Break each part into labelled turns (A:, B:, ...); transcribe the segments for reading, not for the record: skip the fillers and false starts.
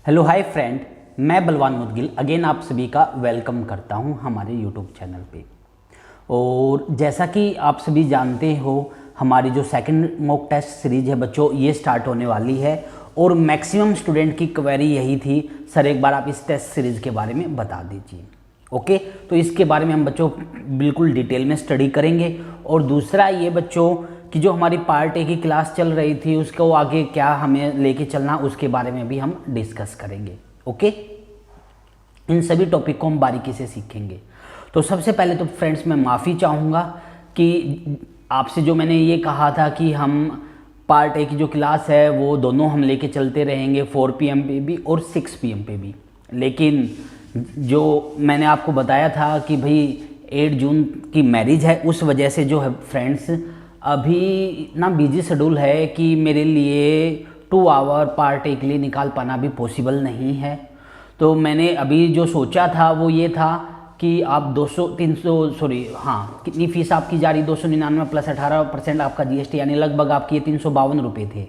A: Hello hi friend, मैं बलवान Moudgil again आप सभी का वेलकम करता हूं हमारे यूट्यूब चैनल पे। और जैसा कि आप सभी जानते हो, हमारी जो सेकंड मॉक टेस्ट सीरीज है बच्चों, ये स्टार्ट होने वाली है। और मैक्सिमम स्टूडेंट की क्वेरी यही थी, सर एक बार आप इस टेस्ट सीरीज़ के बारे में बता दीजिए। ओके, तो इसके बारे में हम बच्चों बिल्कुल डिटेल में स्टडी करेंगे। और दूसरा ये बच्चों कि जो हमारी पार्ट ए की क्लास चल रही थी उसको आगे क्या हमें लेके चलना, उसके बारे में भी हम डिस्कस करेंगे। ओके, इन सभी टॉपिक को हम बारीकी से सीखेंगे। तो सबसे पहले तो फ्रेंड्स मैं माफ़ी चाहूँगा कि आपसे जो मैंने ये कहा था कि हम पार्ट ए की जो क्लास है वो दोनों हम लेके चलते रहेंगे, 4 PM पे भी और 6 PM पे भी। लेकिन जो मैंने आपको बताया था कि भाई 8 जून की मैरिज है, उस वजह से जो है फ्रेंड्स अभी ना बिजी शेड्यूल है कि मेरे लिए 2 आवर पार्ट ए के लिए निकाल पाना भी पॉसिबल नहीं है। तो मैंने अभी जो सोचा था वो ये था कि आप 200 कितनी फ़ीस आपकी जा रही, 299 प्लस 18% आपका GST, यानी लगभग आपकी 352 रुपये थे।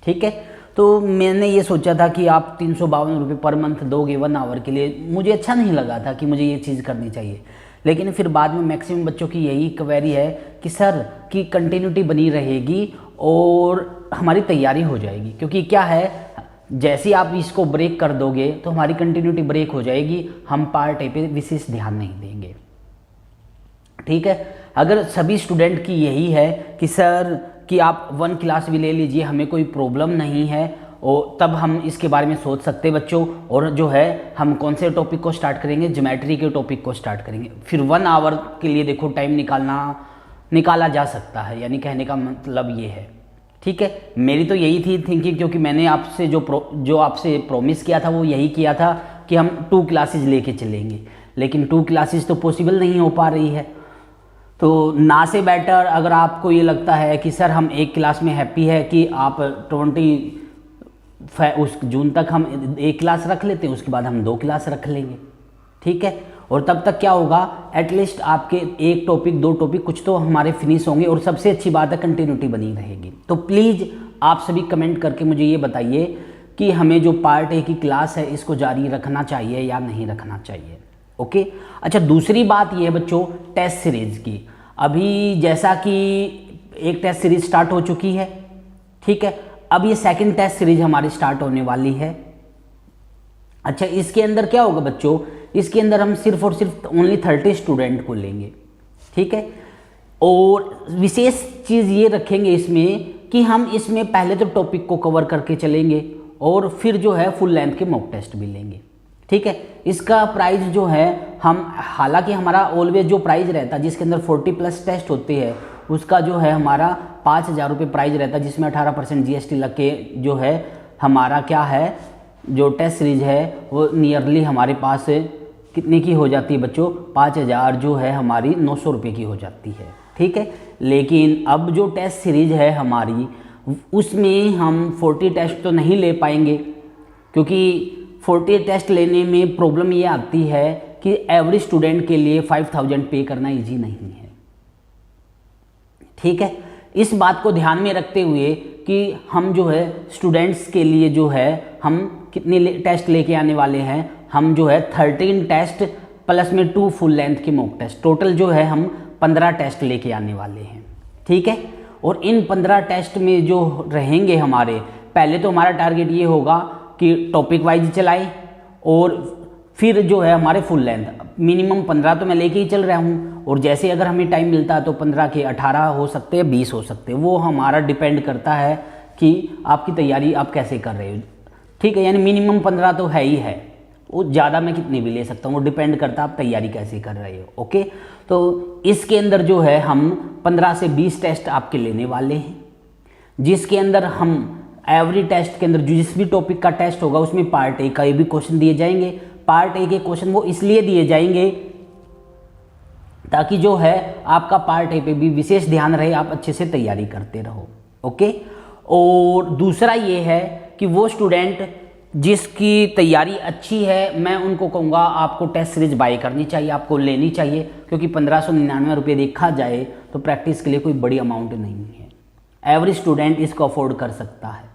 A: ठीक है, तो मैंने ये सोचा था कि आप 352 रुपये पर मंथ दोगे 1 आवर के लिए। मुझे अच्छा नहीं लगा था कि मुझे ये चीज़ करनी चाहिए। लेकिन फिर बाद में मैक्सिमम बच्चों की यही क्वेरी है कि सर की कंटिन्यूटी बनी रहेगी और हमारी तैयारी हो जाएगी। क्योंकि क्या है, जैसे आप इसको ब्रेक कर दोगे तो हमारी कंटिन्यूटी ब्रेक हो जाएगी, हम पार्ट ए पे विशेष ध्यान नहीं देंगे। ठीक है, अगर सभी स्टूडेंट की यही है कि सर कि आप 1 क्लास भी ले लीजिए, हमें कोई प्रॉब्लम नहीं है, और तब हम इसके बारे में सोच सकते बच्चों। और जो है हम कौन से टॉपिक को स्टार्ट करेंगे, ज्योमेट्री के टॉपिक को स्टार्ट करेंगे। फिर 1 आवर के लिए देखो टाइम निकाला जा सकता है, यानी कहने का मतलब ये है। ठीक है, मेरी तो यही थी थिंकिंग, क्योंकि मैंने आपसे जो आपसे प्रॉमिस किया था वो यही किया था कि हम 2 क्लासेज लेके चलेंगे। लेकिन 2 क्लासेज तो पॉसिबल नहीं हो पा रही है। तो ना से बेटर अगर आपको ये लगता है कि सर हम 1 क्लास में हैप्पी है कि आप 20 जून तक हम 1 क्लास रख लेते हैं, उसके बाद हम 2 क्लास रख लेंगे। ठीक है, और तब तक क्या होगा, एटलीस्ट आपके 1 टॉपिक 2 टॉपिक कुछ तो हमारे फिनिश होंगे। और सबसे अच्छी बात है कंटिन्यूटी बनी रहेगी। तो प्लीज़ आप सभी कमेंट करके मुझे ये बताइए कि हमें जो पार्ट ए की क्लास है इसको जारी रखना चाहिए या नहीं रखना चाहिए। ओके, अच्छा दूसरी बात ये है बच्चों टेस्ट सीरीज की। अभी जैसा कि एक टेस्ट सीरीज स्टार्ट हो चुकी है, ठीक है, अब ये सेकंड टेस्ट सीरीज हमारी स्टार्ट होने वाली है। अच्छा, इसके अंदर क्या होगा बच्चों, इसके अंदर हम सिर्फ और सिर्फ ओनली 30 स्टूडेंट को लेंगे। ठीक है, और विशेष चीज़ ये रखेंगे इसमें कि हम इसमें पहले तो टॉपिक को कवर करके चलेंगे और फिर जो है फुल लेंथ के मॉक टेस्ट भी लेंगे। ठीक है, इसका प्राइस जो है हम, हालांकि हमारा ऑलवेज जो प्राइस रहता है जिसके अंदर 40+ टेस्ट होते हैं उसका जो है हमारा 5,000 रुपये प्राइस रहता है, जिसमें 18% GST लग के जो है हमारा क्या है, जो टेस्ट सीरीज है वो नियरली हमारे पास कितने की हो जाती है बच्चों, 5,000 जो है हमारी 900 रुपये की हो जाती है। ठीक है, लेकिन अब जो टेस्ट सीरीज है हमारी उसमें हम 40 टेस्ट तो नहीं ले पाएंगे, क्योंकि 40 टेस्ट लेने में प्रॉब्लम ये आती है कि एवरी स्टूडेंट के लिए 5,000 पे करना इजी नहीं है। ठीक है, इस बात को ध्यान में रखते हुए कि हम जो है स्टूडेंट्स के लिए जो है हम कितने टेस्ट लेके आने वाले हैं, हम जो है 13 टेस्ट प्लस में 2 फुल लेंथ के मॉक टेस्ट, टोटल जो है हम 15 टेस्ट लेके आने वाले हैं। ठीक है, और इन 15 टेस्ट में जो रहेंगे हमारे, पहले तो हमारा टारगेट ये होगा कि टॉपिक वाइज चलाएं, और फिर जो है हमारे फुल लेंथ मिनिमम 15 तो मैं लेके ही चल रहा हूँ। और जैसे अगर हमें टाइम मिलता है तो 15 के 18 हो सकते हैं, 20 हो सकते हैं, वो हमारा डिपेंड करता है कि आपकी तैयारी आप कैसे कर रहे हो। ठीक है, यानी मिनिमम 15 तो है ही है, वो ज़्यादा मैं कितनी भी ले सकता हूँ, वो डिपेंड करता है आप तैयारी कैसे कर रहे हो। ओके, तो इसके अंदर जो है हम 15 से 20 टेस्ट आपके लेने वाले हैं, जिसके अंदर हम एवरी टेस्ट के अंदर जिस भी टॉपिक का टेस्ट होगा उसमें पार्ट ए का भी क्वेश्चन दिए जाएंगे। पार्ट ए के क्वेश्चन वो इसलिए दिए जाएंगे ताकि जो है आपका पार्ट ए पे भी विशेष ध्यान रहे, आप अच्छे से तैयारी करते रहो। ओके, और दूसरा ये है कि वो स्टूडेंट जिसकी तैयारी अच्छी है, मैं उनको कहूँगा आपको टेस्ट सीरीज बाय करनी चाहिए, आपको लेनी चाहिए, क्योंकि 1599 रुपये देखा जाए तो प्रैक्टिस के लिए कोई बड़ी अमाउंट नहीं है, एवरी स्टूडेंट इसको अफोर्ड कर सकता है।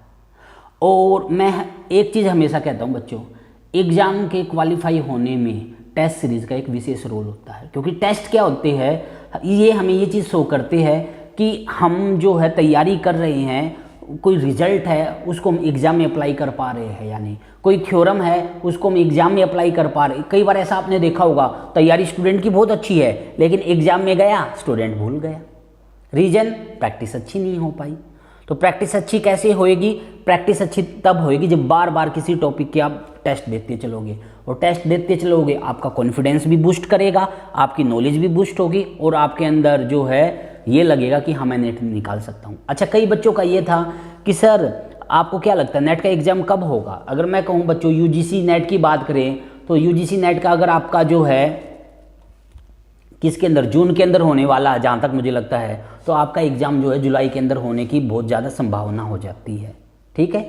A: और मैं एक चीज़ हमेशा कहता हूँ बच्चों, एग्ज़ाम के क्वालिफाई होने में टेस्ट सीरीज़ का एक विशेष रोल होता है, क्योंकि टेस्ट क्या होते हैं, ये हमें ये चीज़ शो करते हैं कि हम जो है तैयारी कर रहे हैं, कोई रिजल्ट है उसको हम एग्ज़ाम में अप्लाई कर पा रहे हैं या नहीं, कोई थ्योरम है उसको हम एग्ज़ाम में अप्लाई कर पा रहे हैं। कई बार ऐसा आपने देखा होगा, तैयारी स्टूडेंट की बहुत अच्छी है लेकिन एग्ज़ाम में गया स्टूडेंट भूल गया, रीज़न प्रैक्टिस अच्छी नहीं हो पाई। तो प्रैक्टिस अच्छी कैसे होएगी? प्रैक्टिस अच्छी तब होएगी जब बार बार किसी टॉपिक के आप टेस्ट देते चलोगे, और टेस्ट देते चलोगे आपका कॉन्फिडेंस भी बूस्ट करेगा, आपकी नॉलेज भी बूस्ट होगी, और आपके अंदर जो है ये लगेगा कि हाँ मैं नेट निकाल सकता हूँ। अच्छा, कई बच्चों का ये था कि सर आपको क्या लगता है नेट का एग्ज़ाम कब होगा? अगर मैं कहूँ बच्चों यूजीसी नेट की बात करें तो यूजीसी नेट का अगर आपका जो है किसके अंदर, जून के अंदर होने वाला है जहाँ तक मुझे लगता है, तो आपका एग्ज़ाम जो है जुलाई के अंदर होने की बहुत ज़्यादा संभावना हो जाती है। ठीक है,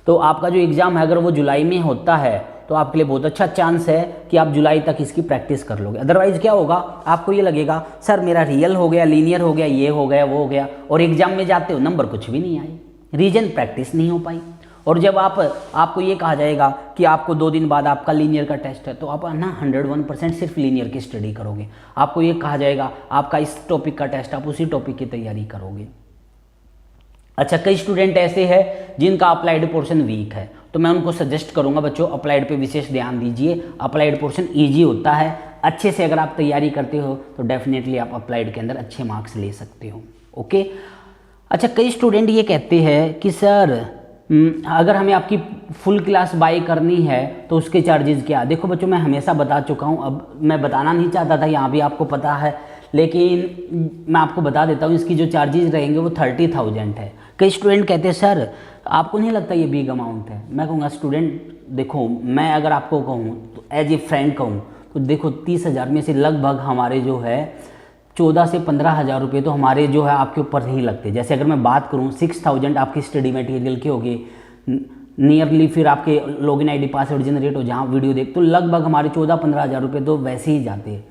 A: तो आपका जो एग्ज़ाम है अगर वो जुलाई में होता है तो आपके लिए बहुत अच्छा चांस है कि आप जुलाई तक इसकी प्रैक्टिस कर लोगे। अदरवाइज़ क्या होगा, आपको ये लगेगा सर मेरा रियल हो गया, लीनियर हो गया, ये हो गया, वो हो गया, और एग्ज़ाम में जाते हो नंबर कुछ भी नहीं आए, रीजन प्रैक्टिस नहीं हो पाई। और जब आपको ये कहा जाएगा कि आपको 2 दिन बाद आपका लीनियर का टेस्ट है, तो आप ना 101% सिर्फ लीनियर की स्टडी करोगे। आपको ये कहा जाएगा आपका इस टॉपिक का टेस्ट, आप उसी टॉपिक की तैयारी करोगे। अच्छा, कई स्टूडेंट ऐसे हैं जिनका अप्लाइड पोर्शन वीक है, तो मैं उनको सजेस्ट करूंगा बच्चों अप्लाइड पे विशेष ध्यान दीजिए। अप्लाइड पोर्शन ईजी होता है, अच्छे से अगर आप तैयारी करते हो तो डेफिनेटली आप अप्लाइड के अंदर अच्छे मार्क्स ले सकते हो। ओके। अच्छा, कई स्टूडेंट ये कहते हैं कि सर अगर हमें आपकी फुल क्लास बाय करनी है तो उसके चार्जेस क्या? देखो बच्चों, मैं हमेशा बता चुका हूँ, अब मैं बताना नहीं चाहता था, यहाँ भी आपको पता है, लेकिन मैं आपको बता देता हूँ इसकी जो चार्जेस रहेंगे वो 30,000 है। कई स्टूडेंट कहते हैं सर आपको नहीं लगता ये बिग अमाउंट है? मैं कहूँगा स्टूडेंट देखो, मैं अगर आपको कहूँ तो एज ए फ्रेंड कहूँ तो देखो 30,000 में से लगभग हमारे जो है 14 से 15,000 रुपये तो हमारे जो है आपके ऊपर नहीं लगते। जैसे अगर मैं बात करूँ 6,000 आपकी स्टडी मटेरियल के हो गए नियरली, फिर आपके लॉगिन आईडी पासवर्ड जनरेट हो जहाँ वीडियो देख, तो लगभग हमारे 14-15,000 रुपये तो वैसे ही जाते हैं,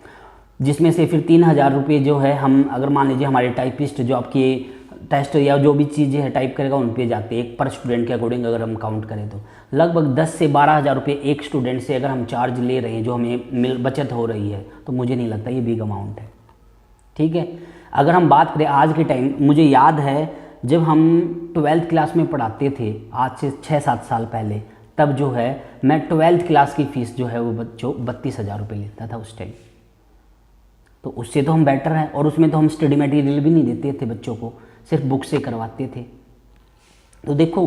A: जिसमें से फिर 3,000 रुपये जो है हम अगर मान लीजिए हमारे टाइपिस्ट जो आपके टेस्ट या जो भी चीज़ें है टाइप करेगा उन पे जाते हैं, एक पर स्टूडेंट के अकॉर्डिंग अगर हम काउंट करें तो लगभग 10 से 12,000 रुपये एक स्टूडेंट से अगर हम चार्ज ले रहे हैं, जो हमें बचत हो रही है, तो मुझे नहीं लगता ये बिग अमाउंट है। ठीक है, अगर हम बात करें आज के टाइम, मुझे याद है जब हम 12th क्लास में पढ़ाते थे आज से 6-7 साल पहले, तब जो है मैं 12th क्लास की फ़ीस जो है वो बच्चों 32,000 रुपये लेता था उस टाइम। तो उससे तो हम बेटर हैं, और उसमें तो हम स्टडी मटेरियल भी नहीं देते थे बच्चों को, सिर्फ बुक से करवाते थे। तो देखो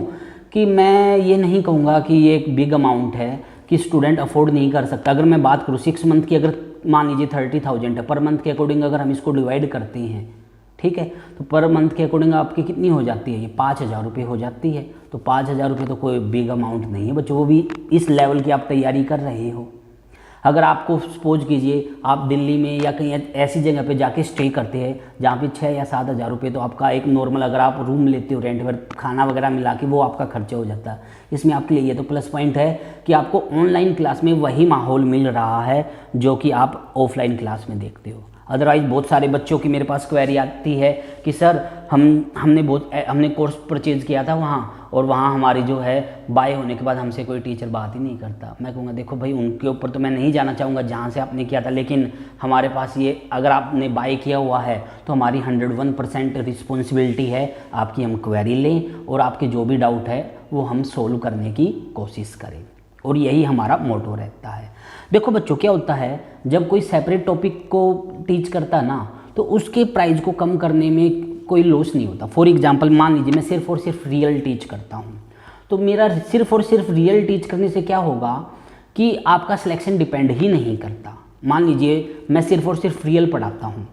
A: कि मैं ये नहीं कहूँगा कि ये एक बिग अमाउंट है कि स्टूडेंट अफोर्ड नहीं कर सकता। अगर मैं बात करूँ 6 मंथ की, अगर मान लीजिए 30,000 है पर मंथ के अकॉर्डिंग, अगर हम इसको डिवाइड करते हैं, ठीक है, तो पर मंथ के अकॉर्डिंग आपकी कितनी हो जाती है? ये 5,000 रुपये हो जाती है। तो 5,000 रुपये तो कोई बिग अमाउंट नहीं है बच्चों, वो भी इस लेवल की आप तैयारी कर रहे हो। अगर आपको सपोज कीजिए आप दिल्ली में या कहीं ऐसी जगह पे जाके स्टे करते हैं जहाँ पे 6 या 7,000 रुपये तो आपका एक नॉर्मल, अगर आप रूम लेते हो रेंट पर, खाना वगैरह मिला के वो आपका खर्चा हो जाता है। इसमें आपके लिए ये तो प्लस पॉइंट है कि आपको ऑनलाइन क्लास में वही माहौल मिल रहा है जो कि आप ऑफलाइन क्लास में देखते हो। अदरवाइज़ बहुत सारे बच्चों की मेरे पास क्वेरी आती है कि सर हमने कोर्स परचेज किया था वहाँ, और वहाँ हमारी जो है बाय होने के बाद हमसे कोई टीचर बात ही नहीं करता। मैं कहूँगा देखो भाई, उनके ऊपर तो मैं नहीं जाना चाहूँगा जहाँ से आपने किया था, लेकिन हमारे पास ये अगर आपने बाय किया हुआ है तो हमारी 101% रिस्पॉन्सिबिलिटी है आपकी, हम क्वेरी लें और आपके जो भी डाउट है वो हम सोल्व करने की कोशिश करें, और यही हमारा मोटो रहता है। देखो बच्चों, क्या होता है जब कोई सेपरेट टॉपिक को टीच करता है ना, तो उसके प्राइस को कम करने में कोई लॉस नहीं होता। फॉर एग्जांपल मान लीजिए मैं सिर्फ और सिर्फ रियल टीच करता हूँ, तो मेरा सिर्फ और सिर्फ रियल टीच करने से क्या होगा कि आपका सिलेक्शन डिपेंड ही नहीं करता। मान लीजिए मैं सिर्फ और सिर्फ रियल पढ़ाता हूँ,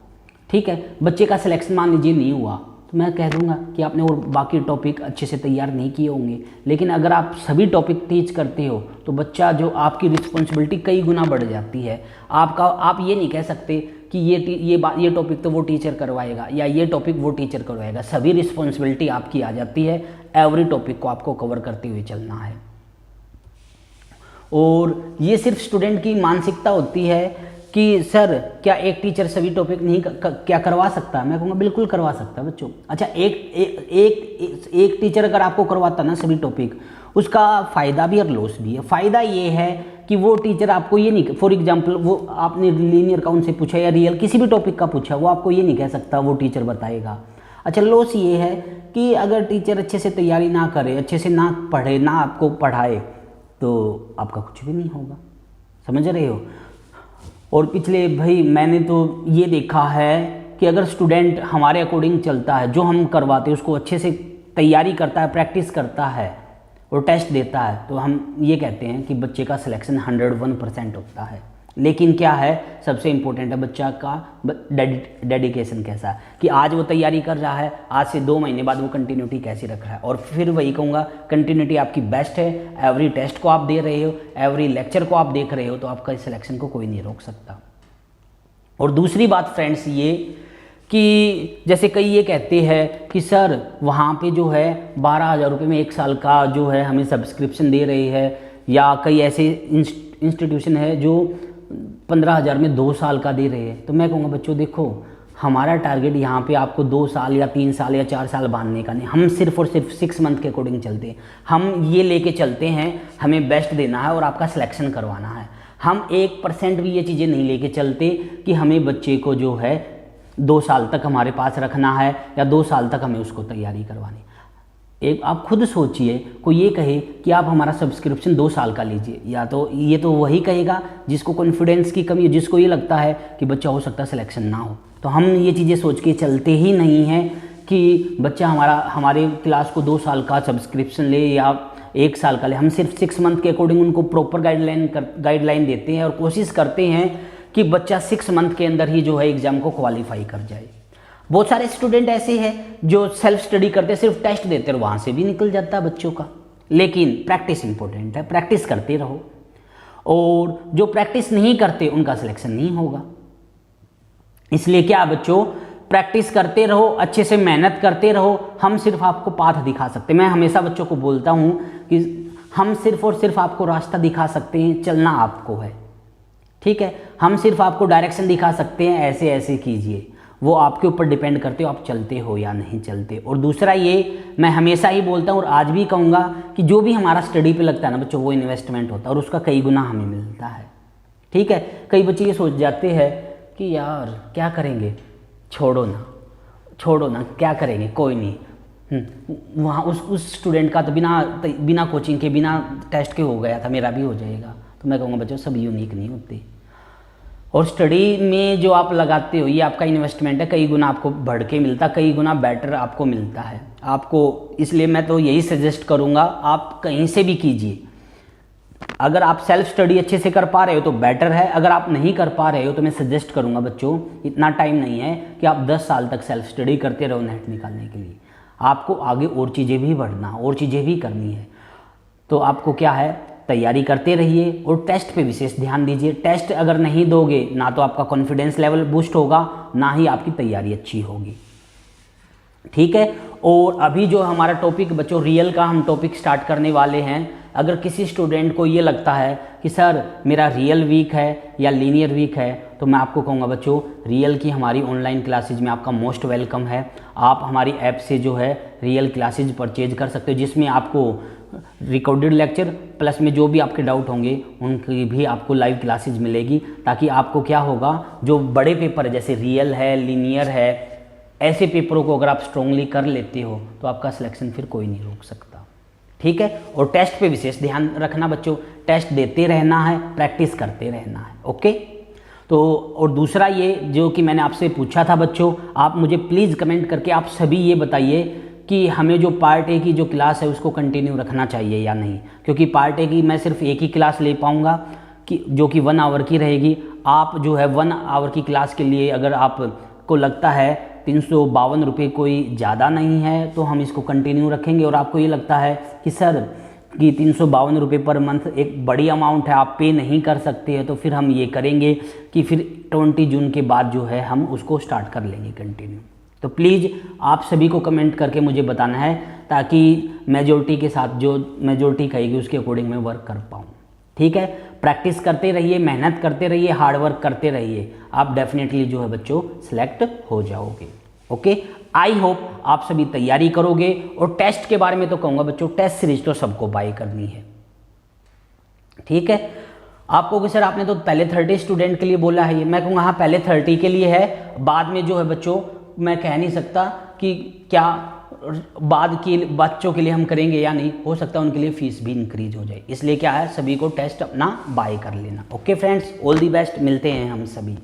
A: ठीक है, बच्चे का सिलेक्शन मान लीजिए नहीं हुआ, तो मैं कह दूंगा कि आपने और बाकी टॉपिक अच्छे से तैयार नहीं किए होंगे। लेकिन अगर आप सभी टॉपिक टीच करते हो तो बच्चा जो आपकी रिस्पॉन्सिबिलिटी कई गुना बढ़ जाती है। आप ये नहीं कह सकते कि ये टॉपिक तो वो टीचर करवाएगा या ये टॉपिक वो टीचर करवाएगा। सभी रिस्पॉन्सिबिलिटी आपकी आ जाती है, एवरी टॉपिक को आपको कवर करते हुए चलना है। और ये सिर्फ स्टूडेंट की मानसिकता होती है कि सर क्या एक टीचर सभी टॉपिक नहीं क्या करवा सकता है? मैं कहूँगा बिल्कुल करवा सकता है बच्चों। अच्छा, एक टीचर अगर आपको करवाता ना सभी टॉपिक, उसका फ़ायदा भी और लॉस भी है। फ़ायदा ये है कि वो टीचर आपको ये नहीं, फॉर एग्जांपल वो आपने लीनियर काउंट से पूछा या रियल किसी भी टॉपिक का पूछा, वो आपको ये नहीं कह सकता, वो टीचर बताएगा। अच्छा, लॉस ये है कि अगर टीचर अच्छे से तैयारी ना करे, अच्छे से ना पढ़े, ना आपको पढ़ाए, तो आपका कुछ भी नहीं होगा। समझ रहे हो? और पिछले भाई मैंने तो ये देखा है कि अगर स्टूडेंट हमारे अकॉर्डिंग चलता है, जो हम करवाते हैं उसको अच्छे से तैयारी करता है, प्रैक्टिस करता है और टेस्ट देता है, तो हम ये कहते हैं कि बच्चे का सिलेक्शन 101% होता है। लेकिन क्या है, सबसे इम्पोर्टेंट है बच्चा का डेडिकेशन कैसा है, कि आज वो तैयारी कर रहा है, आज से 2 महीने बाद वो कंटिन्यूटी कैसी रख रहा है। और फिर वही कहूँगा, कंटिन्यूटी आपकी बेस्ट है, एवरी टेस्ट को आप दे रहे हो, एवरी लेक्चर को आप देख रहे हो, तो आपका इस सिलेक्शन को कोई नहीं रोक सकता। और दूसरी बात फ्रेंड्स ये कि जैसे कई ये कहते हैं कि सर वहाँ पे जो है 12,000 रुपये में 1 साल का जो है हमें सब्सक्रिप्शन दे रही है, या कई ऐसे इंस्टीट्यूशन है जो 15,000 में 2 साल का दे रहे हैं। तो मैं कहूँगा बच्चों देखो, हमारा टारगेट यहाँ पे आपको 2 साल या 3 साल या 4 साल बांधने का नहीं, हम सिर्फ और सिर्फ 6 मंथ के अकॉर्डिंग चलते हैं। हम ये लेके चलते हैं, हमें बेस्ट देना है और आपका सिलेक्शन करवाना है। हम 1% भी ये चीज़ें नहीं लेके चलते कि हमें बच्चे को जो है 2 साल तक हमारे पास रखना है या 2 साल तक हमें उसको तैयारी करवानी। एक आप खुद सोचिए, कोई ये कहे कि आप हमारा सब्सक्रिप्शन 2 साल का लीजिए, या तो ये तो वही कहेगा जिसको कॉन्फिडेंस की कमी है, जिसको ये लगता है कि बच्चा हो सकता है सिलेक्शन ना हो। तो हम ये चीज़ें सोच के चलते ही नहीं हैं कि बच्चा हमारे क्लास को 2 साल का सब्सक्रिप्शन ले या 1 साल का ले। हम सिर्फ 6 मंथ के अकॉर्डिंग उनको प्रॉपर गाइडलाइन देते हैं और कोशिश करते हैं कि बच्चा 6 मंथ के अंदर ही जो है एग्ज़ाम को क्वालिफाई कर जाए। बहुत सारे स्टूडेंट ऐसे हैं जो सेल्फ स्टडी करते, सिर्फ टेस्ट देते और वहाँ से भी निकल जाता है बच्चों का। लेकिन प्रैक्टिस इंपॉर्टेंट है, प्रैक्टिस करते रहो, और जो प्रैक्टिस नहीं करते उनका सिलेक्शन नहीं होगा। इसलिए क्या बच्चों, प्रैक्टिस करते रहो, अच्छे से मेहनत करते रहो। हम सिर्फ आपको पाथ दिखा सकते हैं। मैं हमेशा बच्चों को बोलता हूँ कि हम सिर्फ और सिर्फ आपको रास्ता दिखा सकते हैं, चलना आपको है, ठीक है। हम सिर्फ आपको डायरेक्शन दिखा सकते हैं, ऐसे ऐसे कीजिए, वो आपके ऊपर डिपेंड करते हो आप चलते हो या नहीं चलते। और दूसरा ये मैं हमेशा ही बोलता हूँ और आज भी कहूँगा कि जो भी हमारा स्टडी पे लगता है ना बच्चों, वो इन्वेस्टमेंट होता है और उसका कई गुना हमें मिलता है, ठीक है। कई बच्चे ये सोच जाते हैं कि यार क्या करेंगे, छोड़ो ना, क्या करेंगे, कोई नहीं। वहाँ उस स्टूडेंट का तो बिना कोचिंग के, बिना टेस्ट के हो गया था, मेरा भी हो जाएगा। तो मैं कहूँगा बच्चों, सब यूनिक नहीं होते, और स्टडी में जो आप लगाते हो ये आपका इन्वेस्टमेंट है, कई गुना आपको बढ़ के मिलता, कई गुना बेटर आपको मिलता है आपको। इसलिए मैं तो यही सजेस्ट करूँगा, आप कहीं से भी कीजिए। अगर आप सेल्फ स्टडी अच्छे से कर पा रहे हो तो बेटर है, अगर आप नहीं कर पा रहे हो तो मैं सजेस्ट करूँगा बच्चों, इतना टाइम नहीं है कि आप 10 साल तक सेल्फ स्टडी करते रहो नेट निकालने के लिए। आपको आगे और चीज़ें भी बढ़ना, और चीज़ें भी करनी है। तो आपको क्या है, तैयारी करते रहिए और टेस्ट पे विशेष ध्यान दीजिए। टेस्ट अगर नहीं दोगे ना तो आपका कॉन्फिडेंस लेवल बूस्ट होगा, ना ही आपकी तैयारी अच्छी होगी, ठीक है। और अभी जो हमारा टॉपिक बच्चों रियल का हम टॉपिक स्टार्ट करने वाले हैं। अगर किसी स्टूडेंट को ये लगता है कि सर मेरा रियल वीक है या लीनियर वीक है, तो मैं आपको कहूँगा बच्चों, रियल की हमारी ऑनलाइन क्लासेज में आपका मोस्ट वेलकम है। आप हमारी ऐप से जो है रियल क्लासेज परचेज कर सकते हो, जिसमें आपको रिकॉर्डेड लेक्चर प्लस में जो भी आपके डाउट होंगे उनकी भी आपको लाइव क्लासेज मिलेगी। ताकि आपको क्या होगा, जो बड़े पेपर है जैसे रियल है, लीनियर है, ऐसे पेपरों को अगर आप स्ट्रांगली कर लेते हो तो आपका सिलेक्शन फिर कोई नहीं रोक सकता, ठीक है। और टेस्ट पे विशेष ध्यान रखना बच्चों, टेस्ट देते रहना है, प्रैक्टिस करते रहना है, ओके। तो और दूसरा ये जो कि मैंने आपसे पूछा था बच्चों, आप मुझे प्लीज़ कमेंट करके आप सभी ये बताइए कि हमें जो पार्ट ए की जो क्लास है उसको कंटिन्यू रखना चाहिए या नहीं। क्योंकि पार्ट ए की मैं सिर्फ एक ही क्लास ले पाऊँगा कि जो कि 1 आवर की रहेगी। आप जो है 1 आवर की क्लास के लिए अगर आपको लगता है 352 रुपये कोई ज़्यादा नहीं है तो हम इसको कंटिन्यू रखेंगे। और आपको ये लगता है कि सर कि 352 रुपये पर मंथ एक बड़ी अमाउंट है, आप पे नहीं कर सकते हैं, तो फिर हम ये करेंगे कि फिर 20 जून के बाद जो है हम उसको स्टार्ट कर लेंगे कंटिन्यू। तो प्लीज़ आप सभी को कमेंट करके मुझे बताना है ताकि मेजोरिटी के साथ जो मेजोरिटी कहेगी उसके अकॉर्डिंग मैं वर्क कर पाऊँ, ठीक है। प्रैक्टिस करते रहिए, मेहनत करते रहिए, हार्ड वर्क करते रहिए, आप डेफिनेटली जो है बच्चों सिलेक्ट हो जाओगे, ओके। आई होप आप सभी तैयारी करोगे। और टेस्ट के बारे में तो कहूँगा बच्चों, टेस्ट सीरीज तो सबको बाय करनी है, ठीक है। आपको कि सर आपने तो पहले 30 स्टूडेंट के लिए बोला है, ये मैं कहूँगा हाँ पहले 30 के लिए है, बाद में जो है बच्चों मैं कह नहीं सकता कि क्या बाद के बच्चों के लिए हम करेंगे या नहीं, हो सकता है उनके लिए फीस भी इंक्रीज हो जाए, इसलिए क्या है सभी को टेस्ट अपना बाय कर लेना। Okay friends, all the best, मिलते हैं हम सभी।